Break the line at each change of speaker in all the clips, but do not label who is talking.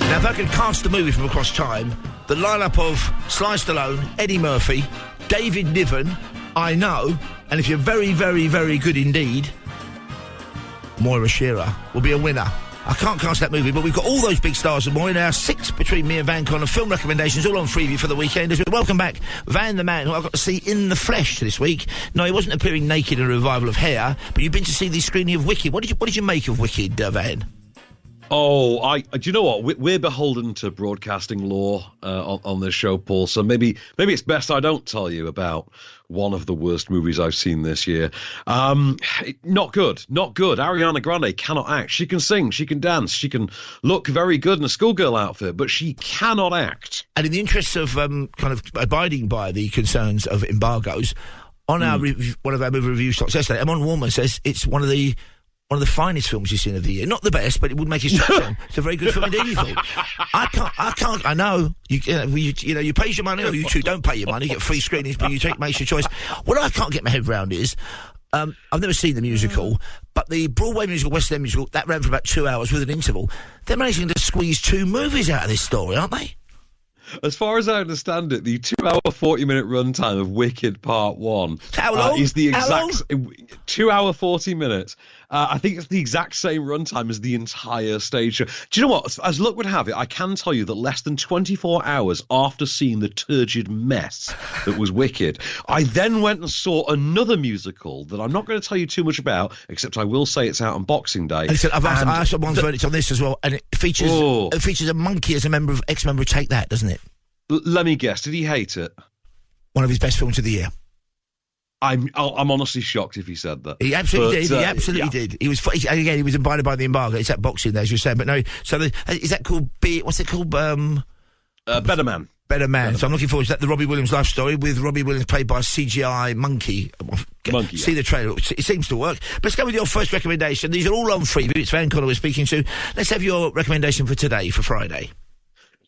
Now, if I could cast a movie from across time, the lineup of Sly Stallone, Eddie Murphy, David Niven, I Know, and if you're very, very, very good indeed, Moira Shearer will be a winner. I can't cast that movie, but we've got all those big stars and more in our 6 between me and Van Con of film recommendations, all on Freeview for the weekend. As we welcome back Van the Man, who I got to see in the flesh this week. No, he wasn't appearing naked in a revival of Hair, but you've been to see the screening of Wicked. What did you make of Wicked, Van?
Oh, do you know what? We're beholden to broadcasting law on this show, Paul. So maybe it's best I don't tell you about one of the worst movies I've seen this year. Not good. Ariana Grande cannot act. She can sing, she can dance, she can look very good in a schoolgirl outfit, but she cannot act.
And in the interests of kind of abiding by the concerns of embargoes, on our one of our movie review slots yesterday, Amon Warman says it's one of the finest films you've seen of the year. Not the best, but it would make his top 10. It's a very good film indeed, he thought. I can't, I know. You pay your money, or you two don't pay your money, you get free screenings, but makes your choice. What I can't get my head around is, I've never seen the musical, but the Broadway musical, West End musical, that ran for about 2 hours with an interval. They're managing to squeeze 2 movies out of this story, aren't they?
As far as I understand it, the 2-hour, 40-minute runtime of Wicked Part 1 is the exact 2 hour, 40 minutes. I think it's the exact same runtime as the entire stage show. Do you know what? As luck would have it, I can tell you that less than 24 hours after seeing the turgid mess that was Wicked, I then went and saw another musical that I'm not going to tell you too much about, except I will say it's out on Boxing Day.
I asked someone's verdict on this as well, and it features a monkey as ex-member of Take That, doesn't it?
Let me guess. Did he hate it?
One of his best films of the year.
I'm honestly shocked if he said that.
He absolutely did. He absolutely did. He was invited by the embargo. It's at Boxing Day, as you're saying. But no, is that called? What's it called?
Better Man.
Better Man. So I'm looking forward to that. The Robbie Williams life story with Robbie Williams played by a CGI monkey. See the trailer. It seems to work. But let's go with your first recommendation. These are all on Freeview. It's Van Connor we're speaking to. Let's have your recommendation for today, for Friday.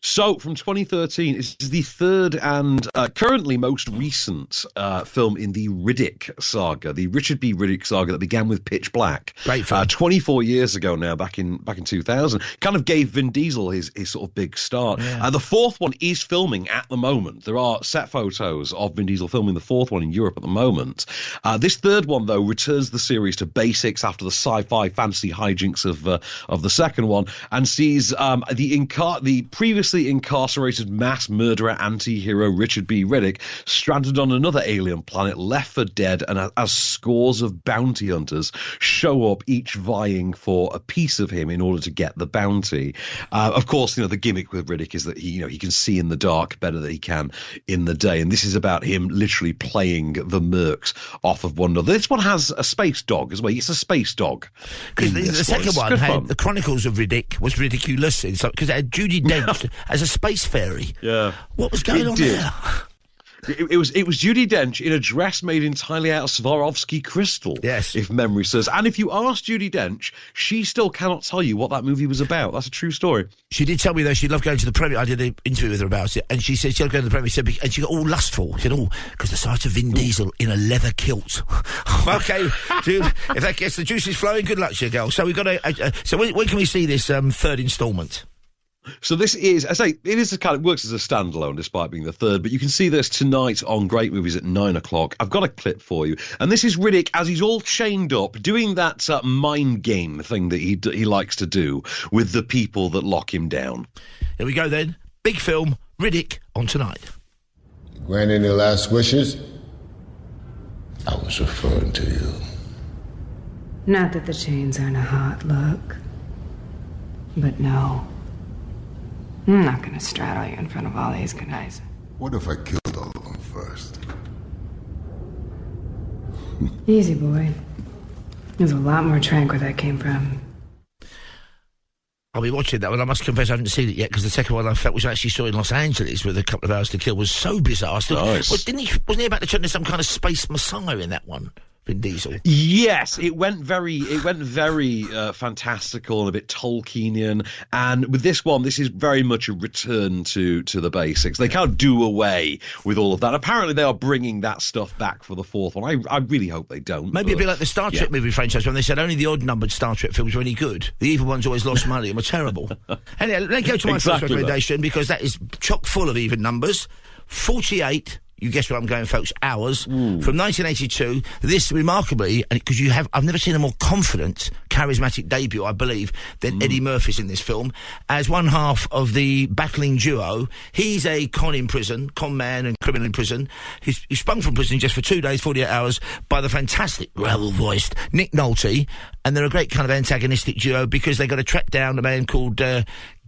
So, from 2013, it's the third and currently most recent film in the Riddick saga, the Richard B. Riddick saga that began with Pitch Black.
Great film.
24 years ago now, back in 2000. Kind of gave Vin Diesel his sort of big start.
Yeah.
The fourth one is filming at the moment. There are set photos of Vin Diesel filming the fourth one in Europe at the moment. This third one, though, returns the series to basics after the sci-fi fantasy hijinks of the second one, and sees the previously incarcerated mass murderer anti-hero Richard B. Riddick stranded on another alien planet left for dead, and as scores of bounty hunters show up, each vying for a piece of him in order to get the bounty. Of course, the gimmick with Riddick is that he can see in the dark better than he can in the day, and this is about him literally playing the mercs off of one another. This one has a space dog as well. It's a space dog.
Because the second one had the Chronicles of Riddick was ridiculous, because it had Judi Dench as a space fairy.
Yeah.
What was going on there?
It was Judi Dench in a dress made entirely out of Swarovski crystal.
Yes.
If memory serves. And if you ask Judi Dench, she still cannot tell you what that movie was about. That's a true story.
She did tell me, though, she loved going to the premiere. I did an interview with her about it, and she said she loved going to the premiere, and she got all lustful. She said, because the sight of Vin Diesel in a leather kilt. Okay, dude, if that gets the juices flowing, good luck to you, girl. So we've got so when can we see this third instalment?
So this is, I say, it is works as a standalone despite being the third, but you can see this tonight on Great Movies at 9:00. I've got a clip for you, and this is Riddick as he's all chained up, doing that mind game thing that he likes to do with the people that lock him down.
Here we go then. Big film, Riddick on tonight.
Grant any last wishes? I was referring to you.
Not that the chains aren't a hot look, but no. I'm not going to straddle you in front of all these guys.
What if I killed all of them first?
Easy, boy. There's a lot more trank where that came from.
I'll be watching that one. I must confess I haven't seen it yet, because the second one I felt was actually saw in Los Angeles with a couple of hours to kill was so bizarre.
Nice.
Wasn't he about to turn into some kind of space messiah in that one? Vin Diesel.
Yes, it went very fantastical and a bit Tolkienian. And with this one, this is very much a return to the basics. They can't do away with all of that. Apparently, they are bringing that stuff back for the fourth one. I really hope they don't.
Maybe a bit like the Star Trek movie franchise when they said only the odd-numbered Star Trek films were any good. The evil ones always lost money and were terrible. Anyway, let's go to my first recommendation because that is chock full of even numbers. 48. You guess where I'm going, folks, hours, from 1982. This, remarkably, and because I've never seen a more confident, charismatic debut, I believe, than Eddie Murphy's in this film. As one half of the battling duo, he's a con man and criminal in prison. He's sprung from prison just for 2 days, 48 hours, by the fantastic, gravel-voiced Nick Nolte. And they're a great kind of antagonistic duo because they've got to track down a man called...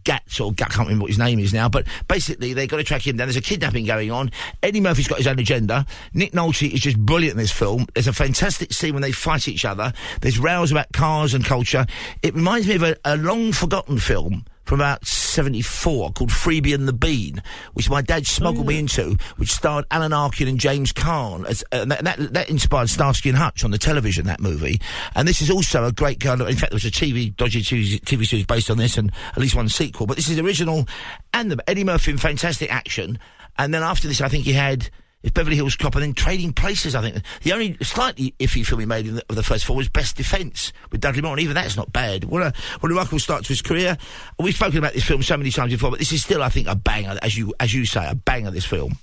Gats, I can't remember what his name is now, but basically they've got to track him down. There's a kidnapping going on. Eddie Murphy's got his own agenda. Nick Nolte is just brilliant in this film. There's a fantastic scene when they fight each other. There's rows about cars and culture. It reminds me of a long-forgotten film from about 74 called Freeview and the Bean, which my dad smuggled me into, which starred Alan Arkin and James Caan. That inspired Starsky and Hutch on the television, that movie. And this is also a great kind of... In fact, there was a dodgy TV series based on this and at least one sequel. But this is original and Eddie Murphy in fantastic action. And then after this, I think he had... It's Beverly Hills Cop, and then Trading Places, I think. The only slightly iffy film he made of the first four was Best Defence with Dudley Moore, and even that's not bad. What a remarkable start to his career. We've spoken about this film so many times before, but this is still, I think, a banger, as you say, a banger, this film.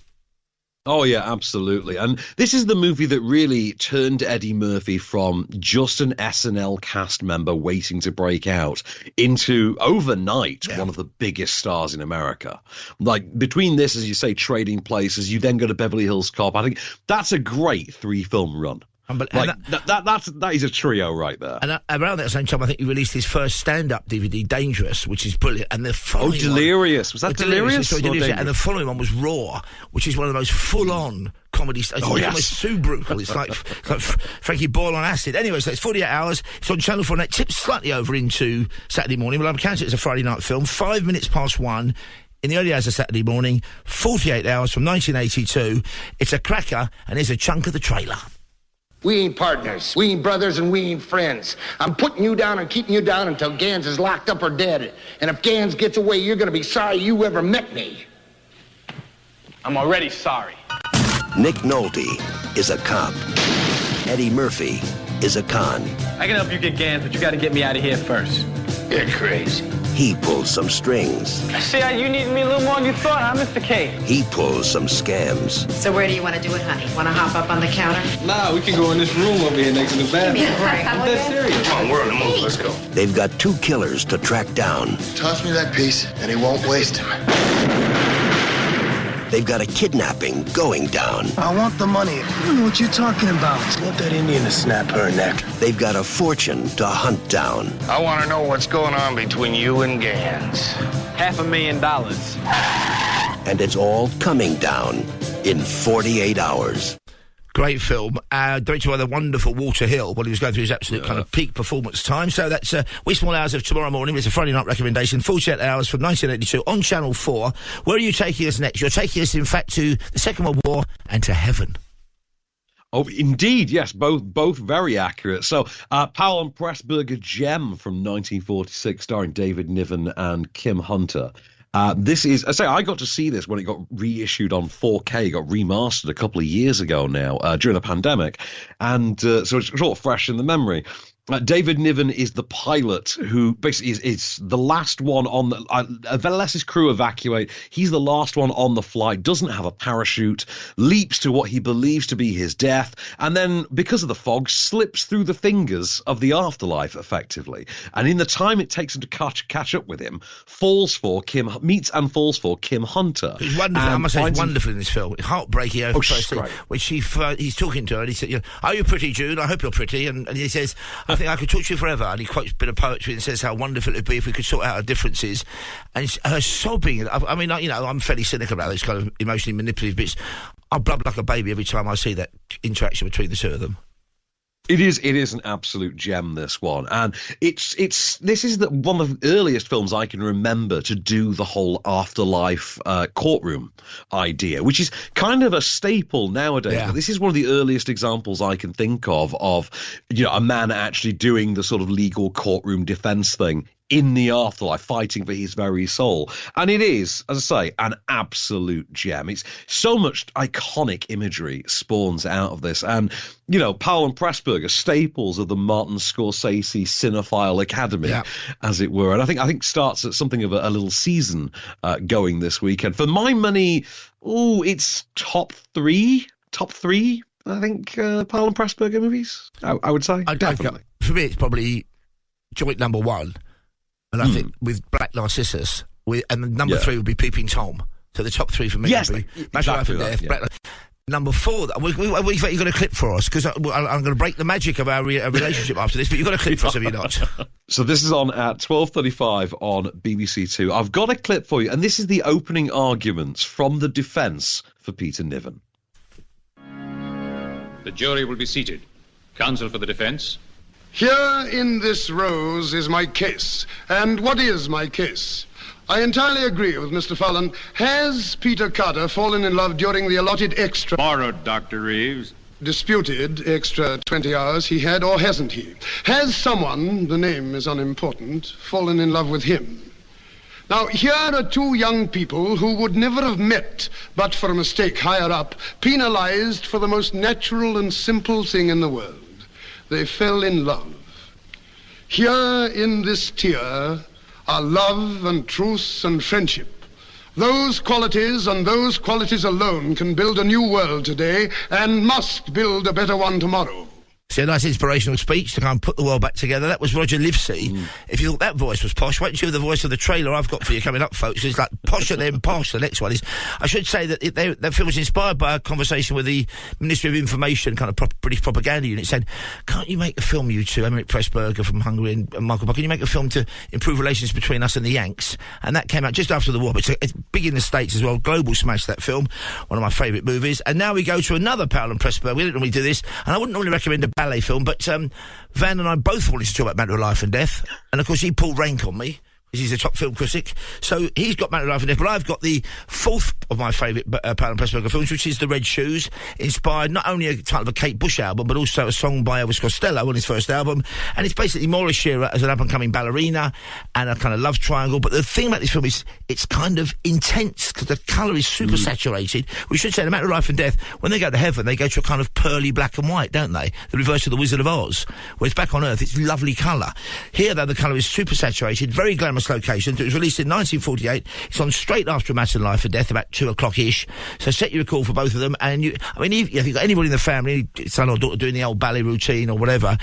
Oh, yeah, absolutely. And this is the movie that really turned Eddie Murphy from just an SNL cast member waiting to break out into, overnight, one of the biggest stars in America. Like, between this, as you say, Trading Places, you then go to Beverly Hills Cop. I think that's a great 3-film run. That is a trio right there.
And around that same time, I think he released his first stand-up DVD, Dangerous, which is brilliant. And the following
Delirious. Was that Delirious?
Sorry, Delirious. And the following one was Raw, which is one of the most full-on comedy. It's almost so brutal. It's like Frankie Boyle on acid. Anyway, so it's 48 hours. It's on Channel 4, and it tips slightly over into Saturday morning. Well, I'm counting it as a Friday night film. 5 minutes past 1. In the early hours of Saturday morning, 48 hours from 1982. It's a cracker, and here's a chunk of the trailer.
We ain't partners, we ain't brothers, and we ain't friends. I'm putting you down and keeping you down until Gans is locked up or dead. And if Gans gets away, you're gonna be sorry you ever met me.
I'm already sorry.
Nick Nolte is a cop. Eddie Murphy is a con.
I can help you get Gans, but you gotta get me out of here first.
You're crazy.
He pulls some strings.
I see how you need me a little more than you thought, huh, Mr. K?
He pulls some scams.
So where do you want to do it, honey? Want to hop up on the counter?
Nah, we can go in this room over here next to the bathroom.
Right.
I'm dead serious.
Come on, we're on the move. Let's go.
They've got two killers to track down.
Toss me that piece, and he won't waste him.
They've got a kidnapping going down.
I want the money. I don't know what you're talking about. Want that Indian to snap her neck.
They've got a fortune to hunt down.
I want to know what's going on between you and Gans.
$500,000.
And it's all coming down in 48 hours.
Great film, directed by the wonderful Walter Hill when he was going through his absolute kind of peak performance time. So that's Wee Small Hours of tomorrow morning. It's a Friday night recommendation, 48 hours from 1982 on Channel 4. Where are you taking us next? You're taking us, in fact, to the Second World War and to heaven.
Oh, indeed, yes, both very accurate. So, Powell and Pressburger Gem from 1946, starring David Niven and Kim Hunter. This is, I say, I got to see this when it got reissued on 4K, got remastered a couple of years ago now, during the pandemic. And so it's sort of fresh in the memory. David Niven is the pilot who basically is the last one on the... Velez's crew evacuate. He's the last one on the flight, doesn't have a parachute, leaps to what he believes to be his death, and then, because of the fog, slips through the fingers of the afterlife, effectively. And in the time it takes him to catch up with him, meets and falls for Kim Hunter.
It's wonderful. I must say, it's wonderful in this film. It's heartbreaking over first scene, when he's talking to her, and he said, "Are you pretty, June? I hope you're pretty." And he says, "I think I could talk to you forever." And he quotes a bit of poetry and says how wonderful it would be if we could sort out our differences. And her sobbing. I mean, I'm fairly cynical about those kind of emotionally manipulative bits. I blub like a baby every time I see that interaction between the two of them.
It is an absolute gem, this one, and this is one of the earliest films I can remember to do the whole afterlife courtroom idea, which is kind of a staple nowadays.
Yeah.
But this is one of the earliest examples I can think of a man actually doing the sort of legal courtroom defense thing in the afterlife, fighting for his very soul. And it is, as I say, an absolute gem. It's so much iconic imagery spawns out of this. And, Powell and Pressburger, staples of the Martin Scorsese Cinephile Academy, as it were. And I think starts at something of a little season going this weekend. For my money, it's top three, I think, Powell and Pressburger movies, I would say. Definitely.
For me, it's probably joint number one. And I think with Black Narcissus, and number 3 would be Peeping Tom. So the top 3 for me would be Matter of Life and Death.
Yeah.
Number 4, you've got a clip for us, because I'm going to break the magic of our relationship after this, but you've got a clip for us, have you not?
So this is on at 12:35 on BBC Two. I've got a clip for you, and this is the opening arguments from the defence for Peter Niven.
The jury will be seated. Counsel for the defence.
Here in this rose is my case. And what is my case? I entirely agree with Mr. Fallon. Has Peter Carter fallen in love during the allotted extra...
Borrowed, Dr. Reeves.
Disputed extra 20 hours he had, or hasn't he? Has someone, the name is unimportant, fallen in love with him? Now, here are 2 young people who would never have met but for a mistake higher up, penalized for the most natural and simple thing in the world. They fell in love. Here in this tear are love and truth and friendship. Those qualities and those qualities alone can build a new world today and must build a better one tomorrow.
See, a nice inspirational speech to kind of put the world back together. That was Roger Livesey. If you thought that voice was posh, wait until you hear the voice of the trailer I've got for you coming up, folks. It's like posher than posh. The next one is... I should say that that film was inspired by a conversation with the Ministry of Information, kind of British propaganda unit, said, can't you make a film, you two, Emmerich Pressburger from Hungary and Michael Buck, can you make a film to improve relations between us and the Yanks? And that came out just after the war, but it's big in the States as well. Global smash, that film. One of my favourite movies. And now we go to another Powell and Pressburger. We don't normally do this, and I wouldn't normally recommend a ballet film, but Van and I both wanted to talk about Matter of Life and Death, and of course he pulled rank on me because he's a top film critic, so he's got Matter of Life and Death, but I've got the 4th of my favourite Powell and Pressburger films, which is The Red Shoes, inspired not only a title of a Kate Bush album, but also a song by Elvis Costello on his first album, and it's basically Maura Shearer as an up-and-coming ballerina and a kind of love triangle. But the thing about this film is it's kind of intense because the colour is super saturated. We should say, no Matter of Life and Death, when they go to heaven, they go to a kind of pearly black and white, don't they? The reverse of The Wizard of Oz. Whereas back on Earth, it's lovely colour. Here, though, the colour is super saturated, very glamorous locations. It was released in 1948. It's on straight after A Matter of Life and Death, about 2 o'clock-ish. So set your call for both of them. And if you've got anybody in the family, son or daughter doing the old ballet routine or whatever,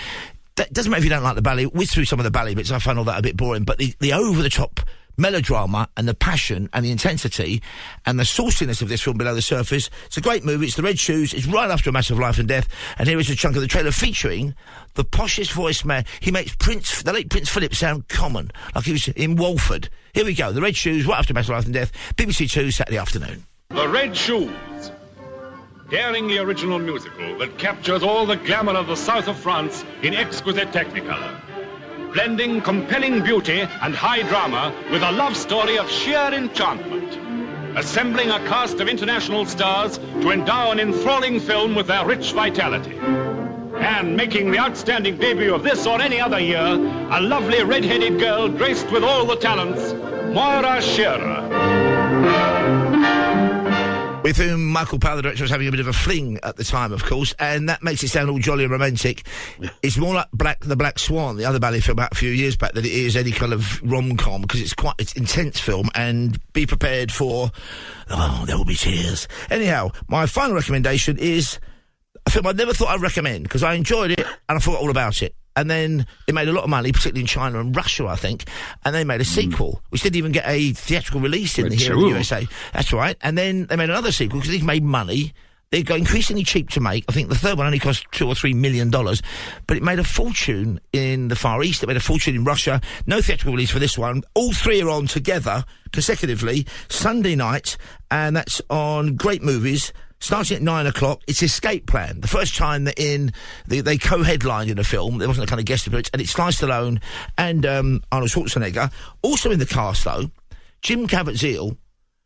that doesn't matter if you don't like the ballet. Whiz through some of the ballet bits. I find all that a bit boring. But the over-the-top melodrama and the passion and the intensity and the sauciness of this film below the surface. It's a great movie. It's The Red Shoes. It's right after A Matter of Life and Death. And here is a chunk of the trailer featuring the poshest voice man. He makes the late Prince Philip sound common, like he was in Walford. Here we go. The Red Shoes, right after A Matter of Life and Death. BBC Two, Saturday afternoon.
The Red Shoes. Daringly original musical that captures all the glamour of the south of France in exquisite technicolor. Blending compelling beauty and high drama with a love story of sheer enchantment. Assembling a cast of international stars to endow an enthralling film with their rich vitality. And making the outstanding debut of this or any other year, a lovely red-headed girl graced with all the talents, Maura Shearer.
With whom Michael Powell, the director, was having a bit of a fling at the time, of course, and that makes it sound all jolly and romantic. It's more like The Black Swan, the other ballet film about a few years back, than it is any kind of rom-com, because it's intense film, and be prepared for, there will be tears. Anyhow, my final recommendation is a film I never thought I'd recommend, because I enjoyed it, and I forgot all about it. And then it made a lot of money, particularly in China and Russia, I think. And they made a sequel, which didn't even get a theatrical release here in the USA. That's right. And then they made another sequel because they've made money. They got increasingly cheap to make. I think the third one only cost $2 or $3 million. But it made a fortune in the Far East. It made a fortune in Russia. No theatrical release for this one. All three are on together, consecutively, Sunday night. And that's on Great Movies. Starting at 9 o'clock, it's Escape Plan. The first time that they co-headlined in a film. There wasn't a kind of guest appearance, and it's Sly Stallone and Arnold Schwarzenegger. Also in the cast, though, Jim Caviezel,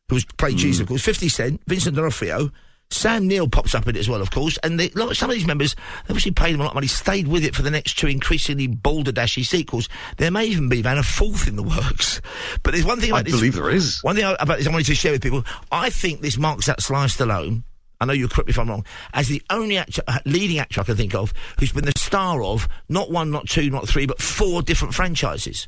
who played Jesus, of course, 50 Cent, Vincent D'Onofrio, Sam Neill pops up in it as well, of course, and some of these members, they obviously paid them a lot of money, stayed with it for the next 2 increasingly balder-dashy sequels. There may even be, Van, a fourth in the works. But there's one thing about this.
I believe there is.
One thing about this I wanted to share with people. I think this marks out Sly Stallone, I know you'll correct me if I'm wrong, as the only leading actor I can think of who's been the star of not 1, not 2, not 3, but 4 different franchises.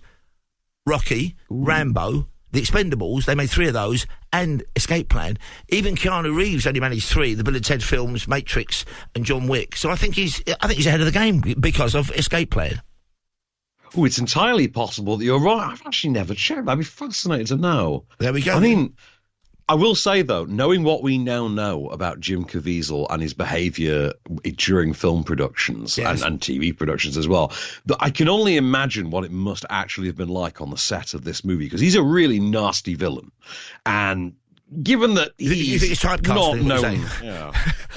Rocky, Rambo, The Expendables, they made 3 of those, and Escape Plan. Even Keanu Reeves only managed 3, the Bill and Ted films, Matrix, and John Wick. So I think he's ahead of the game because of Escape Plan.
Oh, it's entirely possible that you're right. I've actually never checked. I'd be fascinated to know.
There we go.
I mean, I will say, though, knowing what we now know about Jim Caviezel and his behaviour during film productions and TV productions as well, that I can only imagine what it must actually have been like on the set of this movie, because he's a really nasty villain. And given that
you think it's typecasting,
not known,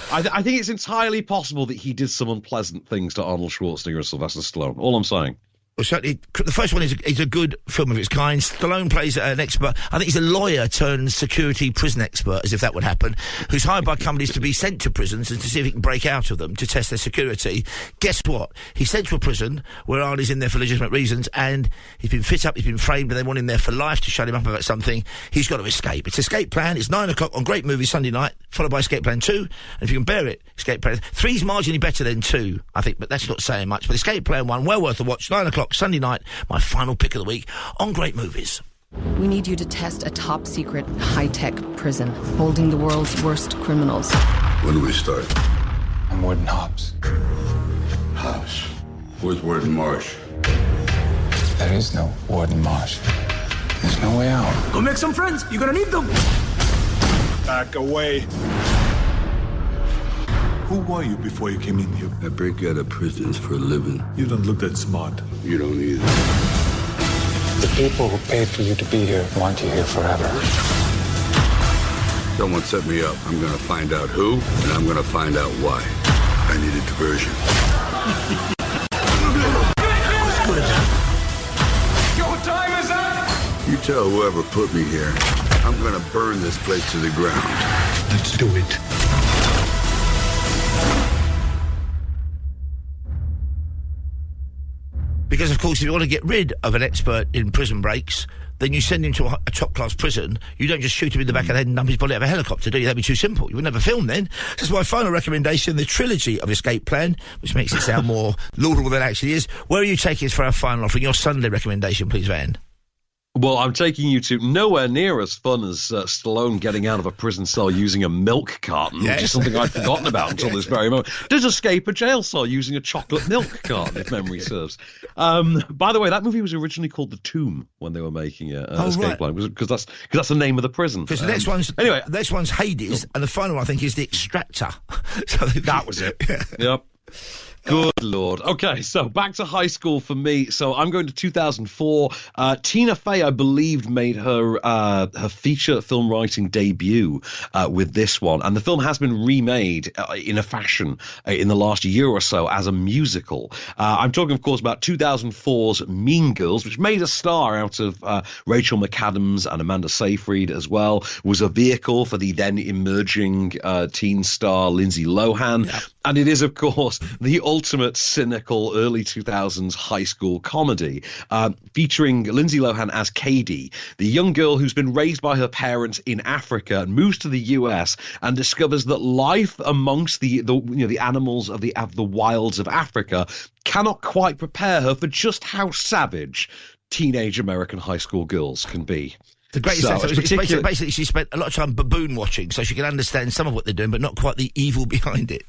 I think it's entirely possible that he did some unpleasant things to Arnold Schwarzenegger and Sylvester Stallone. All I'm saying.
Well, certainly, the first one is a good film of its kind. Stallone plays an expert. I think he's a lawyer turned security prison expert, as if that would happen, who's hired by companies to be sent to prisons and to see if he can break out of them to test their security. Guess what? He's sent to a prison where Arnie's in there for legitimate reasons, and he's been fit up, he's been framed, and they want him there for life to shut him up about something. He's got to escape. It's Escape Plan. It's 9 o'clock on Great Movies Sunday night, followed by Escape Plan 2. And if you can bear it, Escape Plan 3's marginally better than 2, I think, but that's not saying much. But Escape Plan 1, well worth a watch. 9 o'clock Sunday night, my final pick of the week on Great Movies.
We need you to test a top-secret, high-tech prison holding the world's worst criminals.
When do we start?
I'm Warden Hobbs.
Hobbs. Where's Warden Marsh?
There is no Warden Marsh. There's no way out.
Go make some friends. You're gonna need them.
Back away. Who were you before you came in here?
I break out of prisons for a living.
You don't look that smart.
You don't either.
The people who paid for you to be here want you here forever.
Someone set me up. I'm gonna find out who, and I'm gonna find out why. I need a diversion.
Your time is up!
You tell whoever put me here, I'm gonna burn this place to the ground.
Let's do it.
Because, of course, if you want to get rid of an expert in prison breaks, then you send him to a top-class prison. You don't just shoot him in the back of the head and dump his body out of a helicopter, do you? That'd be too simple. You would never film then. This is my final recommendation, the trilogy of Escape Plan, which makes it sound more laudable than it actually is. Where are you taking us for our final offering? Your Sunday recommendation, please, Van.
Well, I'm taking you to nowhere near as fun as Stallone getting out of a prison cell using a milk carton, which is something I'd forgotten about until this very moment. Does escape a jail cell using a chocolate milk carton, if memory serves. By the way, that movie was originally called The Tomb when they were making it, Escape Plan, because that's the name of the prison.
Because the next one's Hades, and the final one, I think, is The Extractor.
So that was it. Yep. Good Lord. Okay, so back to high school for me. So I'm going to 2004. Tina Fey, I believe, made her feature film writing debut with this one. And the film has been remade in a fashion in the last year or so as a musical. I'm talking, of course, about 2004's Mean Girls, which made a star out of Rachel McAdams and Amanda Seyfried as well, was a vehicle for the then emerging teen star Lindsay Lohan. Yeah. And it is, of course, the ultimate cynical early 2000s high school comedy, featuring Lindsay Lohan as Katie, the young girl who's been raised by her parents in Africa and moves to the US and discovers that life amongst the animals of the wilds of Africa cannot quite prepare her for just how savage teenage American high school girls can be.
The greatest basically she spent a lot of time baboon watching so she can understand some of what they're doing but not quite the evil behind it.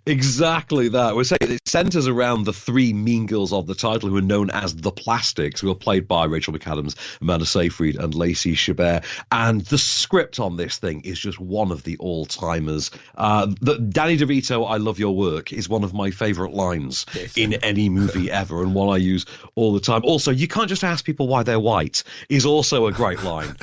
Exactly that. We're saying it centres around the 3 mean girls of the title, who are known as the Plastics, who are played by Rachel McAdams, Amanda Seyfried, and Lacey Chabert. And the script on this thing is just one of the all-timers. Danny DeVito, I love your work, is one of my favourite lines in any movie ever, and one I use all the time. Also, you can't just ask people why they're white, is also a great line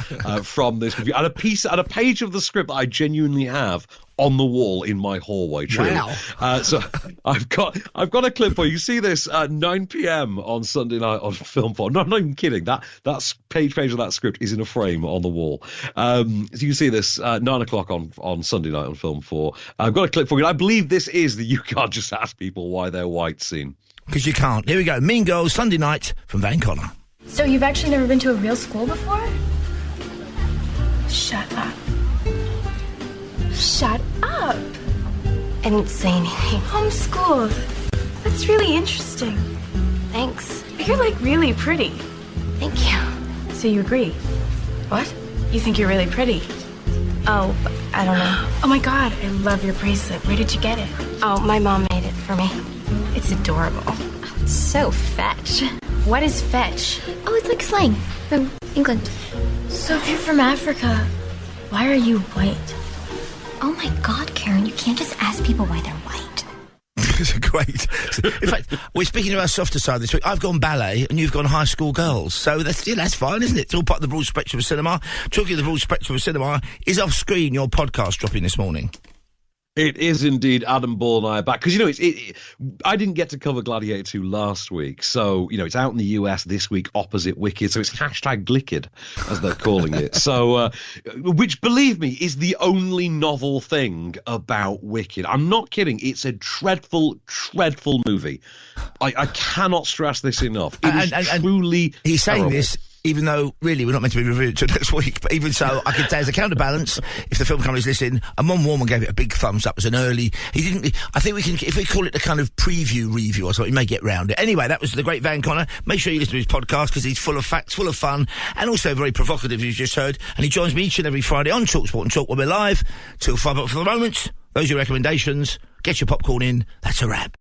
from this movie. And a page of the script that I genuinely have on the wall in my hallway. True.
Wow.
So I've got a clip for you. You see this 9 p.m. on Sunday night on Film 4. No, I'm not even kidding. That's page of that script is in a frame on the wall. So you can see this 9 o'clock on Sunday night on Film 4. I've got a clip for you. I believe this is the "you can't just ask people why they're white" scene.
Because you can't. Here we go. Mean Girls, Sunday night from Van Connor.
So you've actually never been to a real school before? Shut up. Shut up.
I didn't say anything.
Homeschooled. That's really interesting.
Thanks.
You're, like, really pretty.
Thank you.
So you agree?
What?
You think you're really pretty?
Oh, I don't know.
Oh, my God. I love your bracelet. Where did you get it?
Oh, my mom made it for me.
It's adorable.
Oh, it's so fetch.
What is fetch?
Oh, it's like slang from England.
So if you're from Africa, why are you white?
Oh my God, Karen, you can't just ask people why they're white.
It's great. In fact, we're speaking of our softer side this week. I've gone ballet and you've gone high school girls. So that's fine, isn't it? It's all part of the broad spectrum of cinema. Talking of the broad spectrum of cinema, is off screen your podcast dropping this morning?
It is indeed. Adam Ball and I are back. Because, I didn't get to cover Gladiator 2 last week. So, it's out in the US this week opposite Wicked. So it's #Glicked, as they're calling it. So, which, believe me, is the only novel thing about Wicked. I'm not kidding. It's a dreadful, dreadful movie. I cannot stress this enough. It is truly
he's saying
terrible.
this, even though, really, we're not meant to be reviewing it until next week. But even so, I can say as a counterbalance, if the film company's listening, and Mum Warman gave it a big thumbs up as an early. I think we can, if we call it the kind of preview review or something, we may get round it. Anyway, that was the great Van Connor. Make sure you listen to his podcast because he's full of facts, full of fun, and also very provocative, as you just heard. And he joins me each and every Friday on talkSPORT and Talk when we're live till 5 o'clock. For the moment, those are your recommendations. Get your popcorn in. That's a wrap.